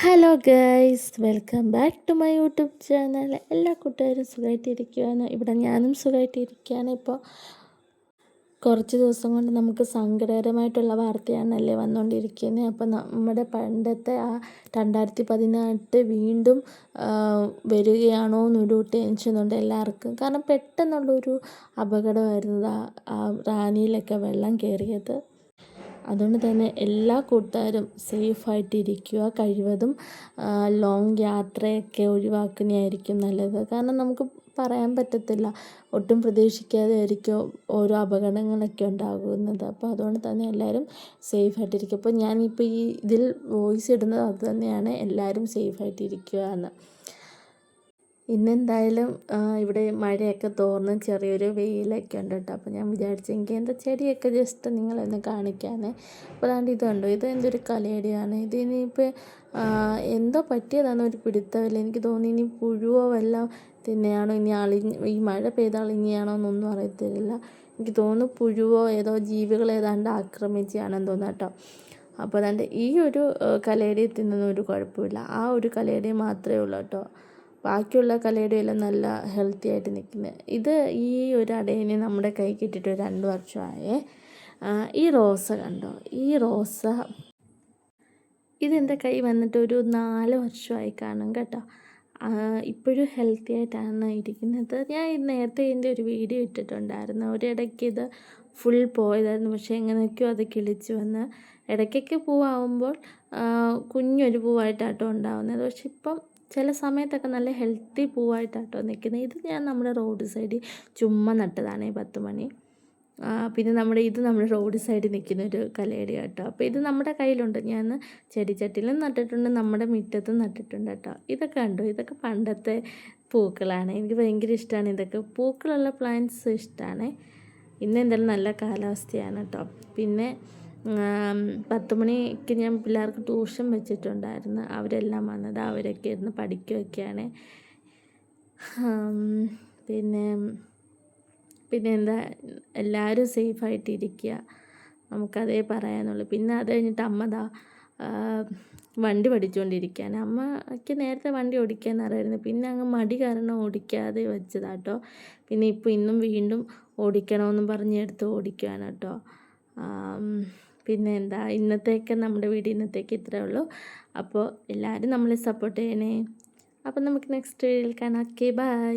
Hello guys, welcome back to my YouTube channel. എല്ലാ കൂട്ടുകാരും സുഖമായിട്ടിരിക്കുകയാണ്. ഇവിടെ ഞാനും സുഖമായിട്ടിരിക്കുകയാണ്. ഇപ്പോൾ കുറച്ച് ദിവസം കൊണ്ട് നമുക്ക് സങ്കടകരമായിട്ടുള്ള വാർത്തയാണല്ലേ വന്നുകൊണ്ടിരിക്കുന്നത്. അപ്പോൾ നമ്മുടെ പണ്ടത്തെ ആ 2018 വീണ്ടും വരികയാണോ എന്നൊരു ടെൻഷനുണ്ട് എല്ലാവർക്കും. കാരണം പെട്ടെന്നുള്ളൊരു അപകടമായിരുന്നു ആ റാന്നിയിലൊക്കെ വെള്ളം കയറിയത്. അതുകൊണ്ട് തന്നെ എല്ലാ കൂട്ടുകാരും സേഫായിട്ടിരിക്കുക. കഴിവതും ലോങ് യാത്രയൊക്കെ ഒഴിവാക്കുന്നതായിരിക്കും നല്ലത്. കാരണം നമുക്ക് പറയാൻ പറ്റത്തില്ല, ഒട്ടും പ്രതീക്ഷിക്കാതെ ആയിരിക്കും ഓരോ അപകടങ്ങളൊക്കെ ഉണ്ടാകുന്നത്. അപ്പോൾ അതുകൊണ്ട് തന്നെ എല്ലാവരും സേഫായിട്ടിരിക്കുക. അപ്പോൾ ഞാനിപ്പോൾ ഇതിൽ വോയിസ് ഇടുന്നത് അത് തന്നെയാണ്, എല്ലാവരും സേഫായിട്ടിരിക്കുക എന്ന്. ഇന്നെന്തായാലും ഇവിടെ മഴയൊക്കെ തോർന്ന് ചെറിയൊരു വെയിലൊക്കെ ഉണ്ട് കേട്ടോ. അപ്പോൾ ഞാൻ വിചാരിച്ചെങ്കിൽ എൻ്റെ ചെടിയൊക്കെ ജസ്റ്റ് നിങ്ങളൊന്ന് കാണിക്കാനേ. അപ്പോൾ അതാണ്ട് ഇത് കണ്ടോ, ഇത് എന്തൊരു കലയുടെയാണ്. ഇതിനിപ്പോൾ എന്തോ പറ്റിയതാണെന്ന് ഒരു പിടുത്തമില്ല. എനിക്ക് തോന്നി ഇനി പുഴുവോ വല്ലതും തന്നെയാണോ, ഇനി ഈ മഴ പെയ്ത് അളിഞ്ഞാണോ എന്നൊന്നും അറിയത്തില്ല. എനിക്ക് തോന്നുന്നു പുഴുവോ ഏതോ ജീവികൾ ഏതാണ്ട് ആക്രമിച്ചാണെന്ന് തോന്നുന്നു കേട്ടോ. അപ്പോൾ അതാണ്ട് ഈ ഒരു കലയുടെ തിന്നുന്ന ഒരു കുഴപ്പമില്ല, ആ ഒരു കലയുടെ മാത്രമേ ഉള്ളൂ കേട്ടോ. ബാക്കിയുള്ള കലയുടെയെല്ലാം നല്ല ഹെൽത്തി ആയിട്ട് നിൽക്കുന്നത്. ഇത് ഈ ഒരു അടയിന് നമ്മുടെ കൈ കിട്ടിയിട്ട് 2 വർഷമായേ. ഈ റോസ കണ്ടോ, ഈ റോസ ഇതെൻ്റെ കൈ വന്നിട്ട് ഒരു 4 വർഷമായി കാണും കേട്ടോ. ഇപ്പോഴും ഹെൽത്തി ആയിട്ടാണ് ഇരിക്കുന്നത്. ഞാൻ നേരത്തെ ഇതിൻ്റെ ഒരു വീഡിയോ ഇട്ടിട്ടുണ്ടായിരുന്നു. ഒരിടയ്ക്ക് ഇത് ഫുൾ പോയതായിരുന്നു, പക്ഷേ എങ്ങനെയൊക്കെയോ അത് കിളിച്ച് വന്ന് ഇടയ്ക്കൊക്കെ പൂവാകുമ്പോൾ കുഞ്ഞൊരു പൂവായിട്ടാട്ടോ ഉണ്ടാകുന്നത്. പക്ഷെ ഇപ്പം ചില സമയത്തൊക്കെ നല്ല ഹെൽത്തി പൂവായിട്ടാട്ടോ നിൽക്കുന്നത്. ഇത് ഞാൻ നമ്മുടെ റോഡ് സൈഡിൽ ചുമ്മാ നട്ടതാണ് 10 മണി. പിന്നെ നമ്മുടെ റോഡ് സൈഡിൽ നിൽക്കുന്ന ഒരു കലയുടെ കേട്ടോ. അപ്പോൾ ഇത് നമ്മുടെ കയ്യിലുണ്ട്. ഞാൻ ചെടിച്ചട്ടിയിലും നട്ടിട്ടുണ്ട്, നമ്മുടെ മുറ്റത്തും നട്ടിട്ടുണ്ട് കേട്ടോ. ഇതൊക്കെ കണ്ടോ, ഇതൊക്കെ പണ്ടത്തെ പൂക്കളാണ്. എനിക്ക് ഭയങ്കര ഇഷ്ടമാണ് ഇതൊക്കെ, പൂക്കളുള്ള പ്ലാന്റ്സ് ഇഷ്ടമാണ്. ഇന്ന് എന്തായാലും നല്ല കാലാവസ്ഥയാണ് കേട്ടോ. പിന്നെ 10 മണിക്ക് ഞാൻ പിള്ളേർക്ക് ട്യൂഷൻ വെച്ചിട്ടുണ്ടായിരുന്നു. അവരെല്ലാം വന്നത്, അവരൊക്കെ ഇരുന്ന് പഠിക്കുകയൊക്കെയാണ്. പിന്നെ എന്താ, എല്ലാവരും സേഫായിട്ടിരിക്കുക, നമുക്കതേ പറയാനുള്ളൂ. പിന്നെ അത് കഴിഞ്ഞിട്ട് അമ്മ വണ്ടി പഠിച്ചുകൊണ്ടിരിക്കുകയാണ്. അമ്മയ്ക്ക് നേരത്തെ വണ്ടി ഓടിക്കാൻ അറിയായിരുന്നു, പിന്നെ അങ്ങ് മടി കാരണം ഓടിക്കാതെ വെച്ചതാട്ടോ. പിന്നെ ഇന്നും വീണ്ടും ഓടിക്കണമെന്നും പറഞ്ഞ് എടുത്ത് ഓടിക്കുകയാണ് കേട്ടോ. പിന്നെ എന്താ, നമ്മുടെ വീഡിയോ ഇന്നത്തേക്ക് ഇത്രയേ ഉള്ളൂ. അപ്പോൾ എല്ലാവരും നമ്മളെ സപ്പോർട്ട് ചെയ്യണേ. അപ്പോൾ നമുക്ക് നെക്സ്റ്റ് വീഡിയോയിൽ കാണാം. Okay, by.